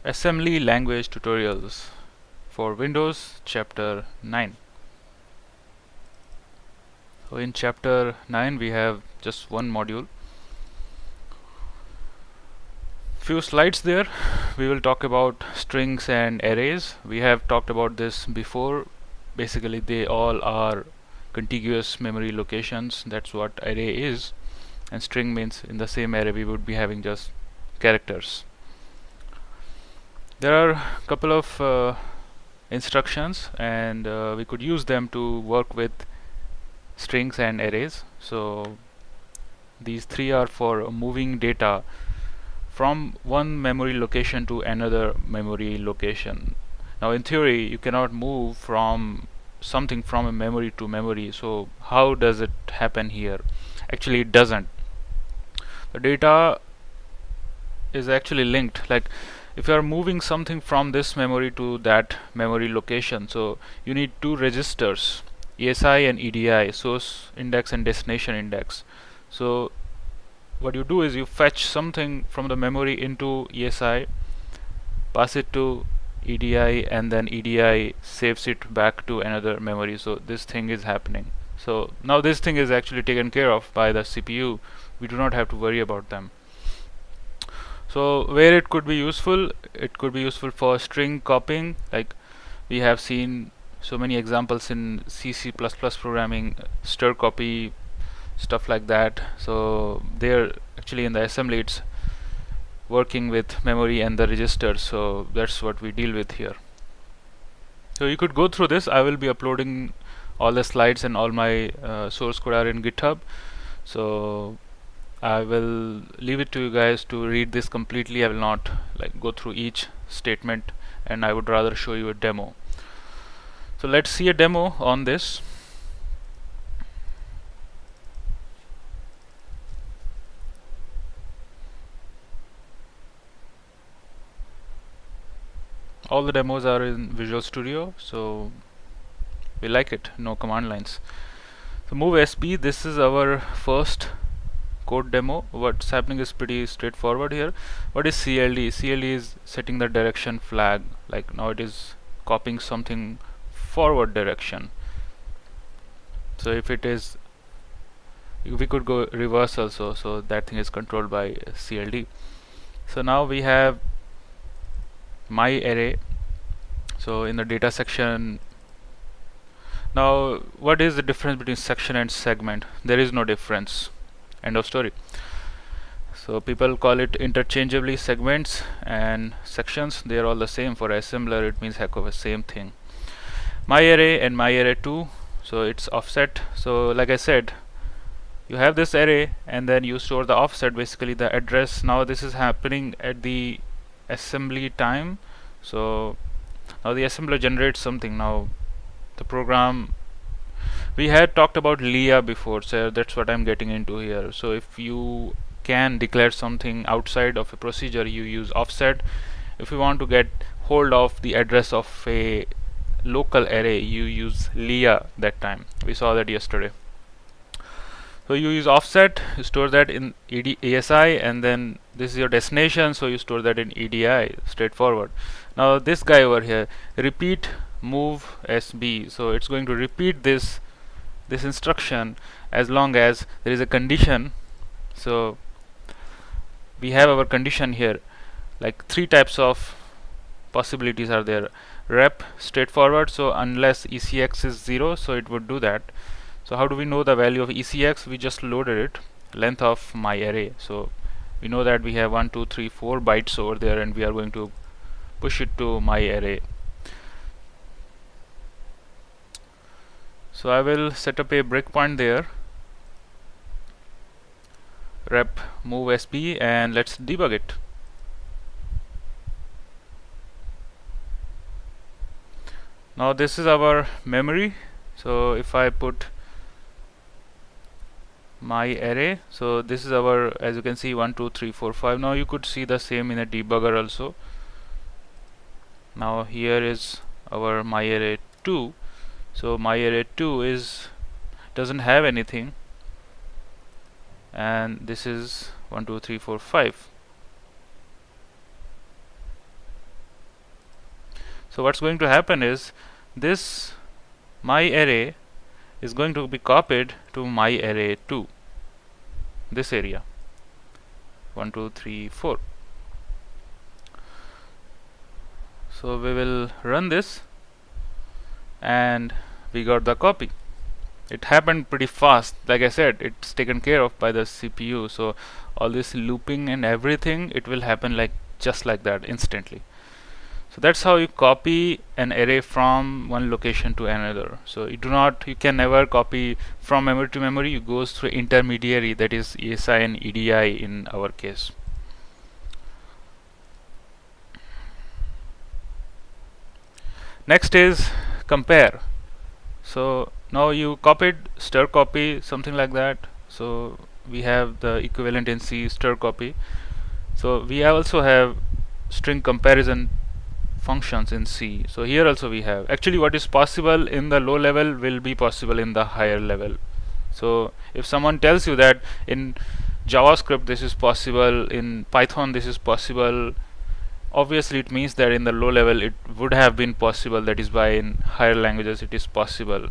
Assembly language tutorials for Windows chapter 9. So in chapter 9 we have just one module. Few slides there. We will talk about strings and arrays. We have talked about this before. Basically they all are contiguous memory locations. That's what array is, and string means in the same array we would be having just characters. There are a couple of instructions, and we could use them to work with strings and arrays. So these three are for moving data from one memory location to another memory location. Now in theory you cannot move from something from a memory to memory. So how does it happen here? Actually it doesn't. The data is actually linked. Like if you are moving something from this memory to that memory location, so you need two registers, ESI and EDI, source index and destination index. So what you do is you fetch something from the memory into ESI, pass it to EDI, and then EDI saves it back to another memory. So this thing is happening. So now this thing is actually taken care of by the CPU. We do not have to worry about them. So where it could be useful, it could be useful for string copying. Like we have seen so many examples in C++ programming, stir copy, stuff like that. So there actually in the assembly it's working with memory and the registers. So that's what we deal with here. So you could go through this. I will be uploading all the slides, and all my source code are in GitHub. So I will leave it to you guys to read this completely. I will not like go through each statement, and I would rather show you a demo. So let's see a demo on this. All the demos are in Visual Studio, so we like it, no command lines. So move SB, this is our first code demo. What's happening is pretty straightforward here. What is CLD? CLD is setting the direction flag. Like now it is copying something forward direction. So if it is, we could go reverse also, so that thing is controlled by CLD. So now we have my array. So in the data section, now what is the difference between section and segment? There is no difference. End of story. So people call it interchangeably segments and sections. They are all the same. For assembler it means heck of a same thing. My array and my array 2, so it's offset. So like I said, you have this array and then you store the offset, basically the address. Now this is happening at the assembly time. So now the assembler generates something. Now the program, we had talked about Leah before, so that's what I'm getting into here. So if you can declare something outside of a procedure, you use offset. If you want to get hold of the address of a local array, you use Leah that time. We saw that yesterday. So you use offset, you store that in ESI, and then this is your destination, so you store that in EDI. Straightforward. Now this guy over here, repeat move SB, so it's going to repeat this instruction as long as there is a condition. So we have our condition here, like three types of possibilities are there. Rep, straightforward, so unless ECX is 0, so it would do that. So how do we know the value of ECX? We just loaded it, length of my array. So we know that we have 1 2 3 4 bytes over there, and we are going to push it to my array. So I will set up a breakpoint there, rep move SB, and let's debug it. Now this is our memory. So if I put my array, so this is our, as you can see, 1 2 3 4 5. Now you could see the same in a debugger also. Now here is our my array 2. So my array 2 is doesn't have anything, and this is 1 2 3 4 5. So what's going to happen is this my array is going to be copied to my array 2, this area 1 2 3 4. So we will run this and we got the copy. It happened pretty fast. Like I said, it's taken care of by the CPU, so all this looping and everything, it will happen like just like that instantly. So that's how you copy an array from one location to another. So you can never copy from memory to memory. You goes through intermediary, that is ESI and EDI in our case. Next is compare. So now you copied stir copy, something like that. So we have the equivalent in C, stir copy. So we also have string comparison functions in C. So here also we have, actually what is possible in the low level will be possible in the higher level. So if someone tells you that in JavaScript this is possible, in Python this is possible, obviously it means that in the low level it would have been possible, that is why in higher languages it is possible.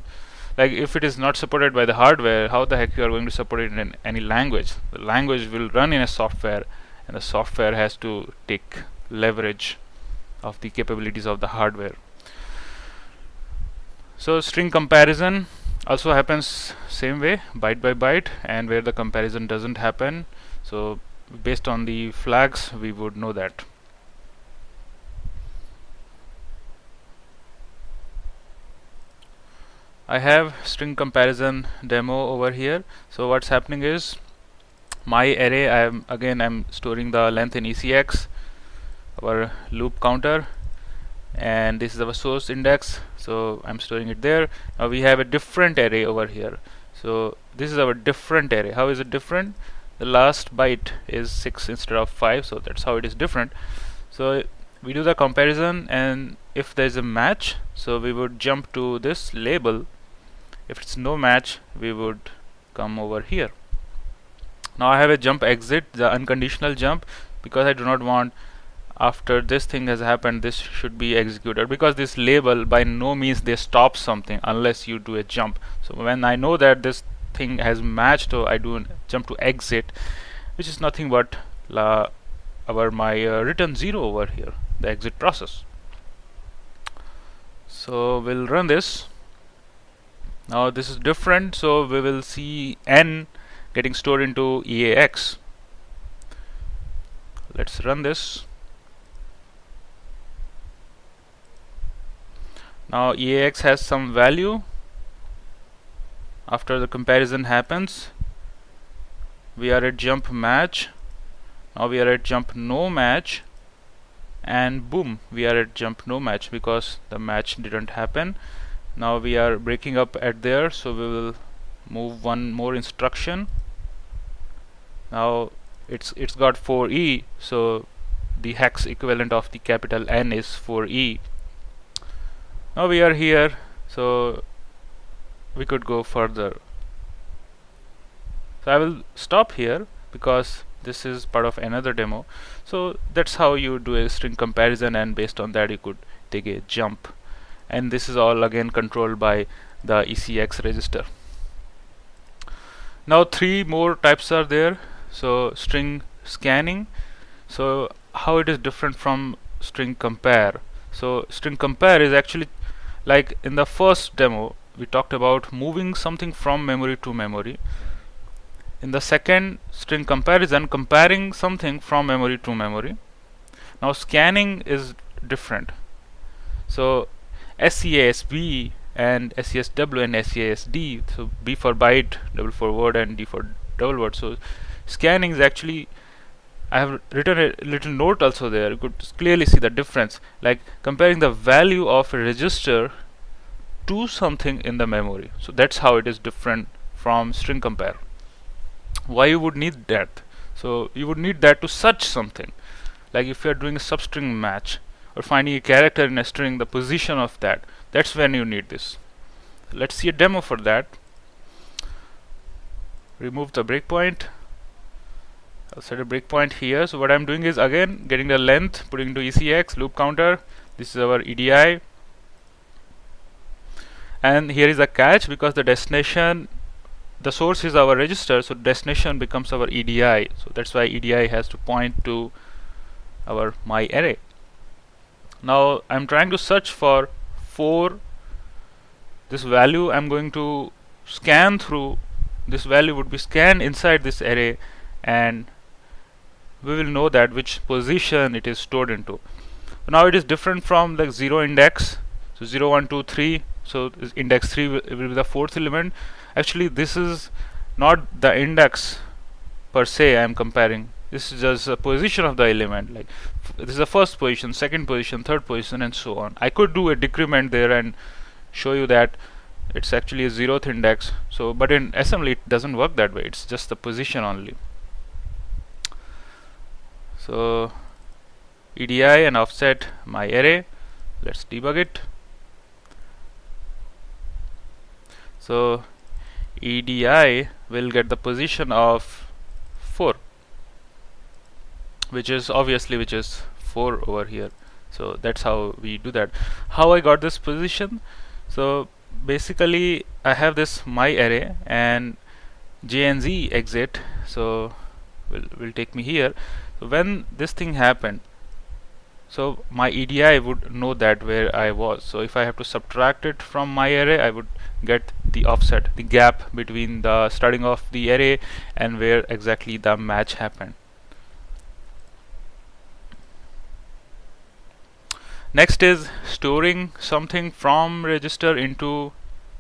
Like if it is not supported by the hardware, how the heck you are going to support it in any language? The language will run in a software, and the software has to take leverage of the capabilities of the hardware. So string comparison also happens same way, byte by byte, and where the comparison doesn't happen, so based on the flags we would know that. I have string comparison demo over here. So what's happening is my array, I'm storing the length in ECX, our loop counter, and this is our source index, so I'm storing it there. Now we have a different array over here. So this is our different array. How is it different? The last byte is 6 instead of 5, so that's how it is different. So we do the comparison, and if there is a match, so we would jump to this label. If it's no match, we would come over here. Now I have a jump exit, the unconditional jump, because I do not want after this thing has happened this should be executed, because this label by no means they stop something unless you do a jump. So when I know that this thing has matched, so I do a jump to exit, which is nothing but my return 0 over here, the exit process. So we'll run this. Now this is different, so we will see n getting stored into EAX. Let's run this. Now EAX has some value. After the comparison happens, we are at jump match. Now we are at jump no match, and boom, we are at jump no match because the match didn't happen. Now we are breaking up at there, so we will move one more instruction. Now it's got 4e, so the hex equivalent of the capital N is 4e. Now we are here, so we could go further. So I will stop here because this is part of another demo. So that's how you do a string comparison, and based on that you could take a jump. And this is all again controlled by the ECX register. Now 3 more types are there. So string scanning. So how it is different from string compare? So string compare is actually, like in the first demo we talked about moving something from memory to memory. In the second string comparison, comparing something from memory to memory. Now scanning is different. So SEASB and SESW and SEASD, so B for byte, W for word, and D for double word. So scanning is actually, I have written a little note also there. You could clearly see the difference, like comparing the value of a register to something in the memory. So that's how it is different from string compare. Why you would need that? So you would need that to search something, like if you are doing a substring match or finding a character in a string, the position of that, that's when you need this. Let's see a demo for that. Remove the breakpoint. I'll set a breakpoint here. So what I'm doing is again getting the length, putting into ECX, loop counter, This is our EDI, and here is a catch, because the destination, the source is our register, so destination becomes our EDI, so that's why EDI has to point to our my array. Now I'm trying to search for 4. This value I'm going to scan through, this value would be scanned inside this array, and we will know that which position it is stored into. Now it is different from like 0 index, so 0 1 2 3, so this index 3 will be the 4th element. Actually this is not the index per se I am comparing, this is just a position of the element, like this is the first position, second position, third position, and so on. I could do a decrement there and show you that it's actually a 0th index, so but in assembly it doesn't work that way, it's just the position only. So EDI and offset my array, let's debug it. So EDI will get the position of 4, which is 4 over here. So that's how we do that. How I got this position? So basically I have this my array and JNZ exit, so will take me here. So when this thing happened, so my EDI would know that where I was. So if I have to subtract it from my array, I would get the offset, the gap between the starting of the array and where exactly the match happened. Next is storing something from register into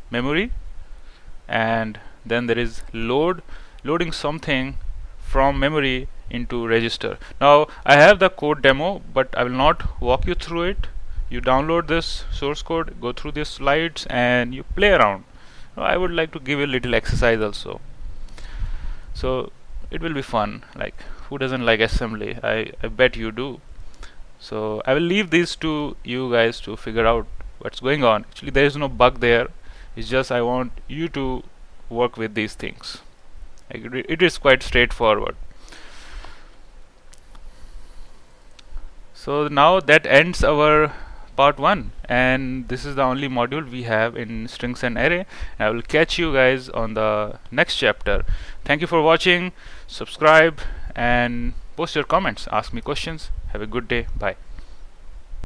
memory, and then there is loading something from memory into register. Now I have the code demo, but I will not walk you through it. You download this source code, go through these slides, and you play around. Now, I would like to give you a little exercise also, so it will be fun. Like, who doesn't like assembly? I bet you do. So I will leave these to you guys to figure out what's going on. Actually there is no bug there, it's just I want you to work with these things. It is quite straightforward. So now that ends our part 1, and this is the only module we have in strings and array. And I will catch you guys on the next chapter. Thank you for watching. Subscribe and post your comments, ask me questions. Have a good day. Bye.